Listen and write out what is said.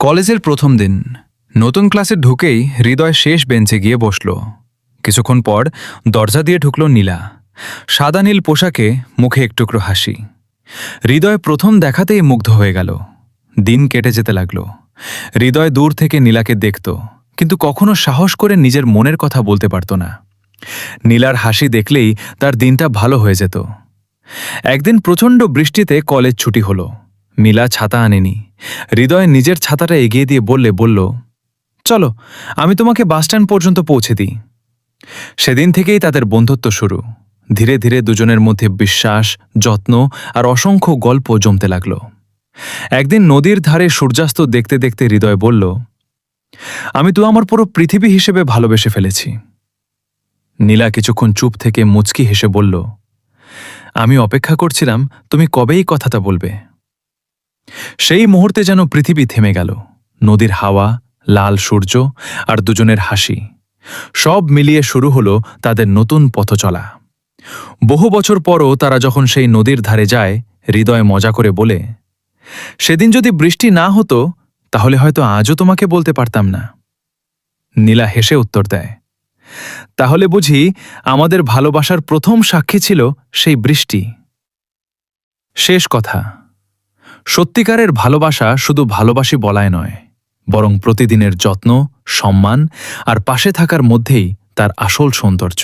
কলেজের প্রথম দিন নতুন ক্লাসে ঢুকেই হৃদয় শেষ বেঞ্চে গিয়ে বসল। কিছুক্ষণ পর দরজা দিয়ে ঢুকল নীলা। সাদা নীল পোশাকে, মুখে একটুকরো হাসি। হৃদয় প্রথম দেখাতেই মুগ্ধ হয়ে গেল। দিন কেটে যেতে লাগল। হৃদয় দূর থেকে নীলাকে দেখত, কিন্তু কখনো সাহস করে নিজের মনের কথা বলতে পারত না। নীলার হাসি দেখলেই তার দিনটা ভালো হয়ে যেত। একদিন প্রচণ্ড বৃষ্টিতে কলেজ ছুটি হলো। নীলা ছাতা আনেনি। হৃদয় নিজের ছাতাটা এগিয়ে দিয়ে বলল, চলো আমি তোমাকে বাসস্ট্যান্ড পর্যন্ত পৌঁছে দিই। সেদিন থেকেই তাদের বন্ধুত্ব শুরু। ধীরে ধীরে দুজনের মধ্যে বিশ্বাস, যত্ন আর অসংখ্য গল্প জমতে লাগল। একদিন নদীর ধারে সূর্যাস্ত দেখতে দেখতে হৃদয় বলল, আমি তো আমার পুরো পৃথিবী হিসেবে ভালোবেসে ফেলেছি। নীলা কিছুক্ষণ চুপ থেকে মুচকি হেসে বলল, আমি অপেক্ষা করছিলাম তুমি কবেই কথাটা বলবে। সেই মুহূর্তে যেন পৃথিবী থেমে গেল। নদীর হাওয়া, লাল সূর্য আর দুজনের হাসি, সব মিলিয়ে শুরু হলো তাদের নতুন পথ চলা। বহু বছর পরও তারা যখন সেই নদীর ধারে যায়, হৃদয় মজা করে বলে, সেদিন যদি বৃষ্টি না হতো তাহলে হয়তো আজও তোমাকে বলতে পারতাম না। নীলা হেসে উত্তর দেয়, তাহলে বুঝি আমাদের ভালোবাসার প্রথম সাক্ষী ছিল সেই বৃষ্টি। শেষ কথা, সত্যিকারের ভালোবাসা শুধু ভালোবাসি বলায় নয়, বরং প্রতিদিনের যত্ন, সম্মান আর পাশে থাকার মধ্যেই তার আসল সৌন্দর্য।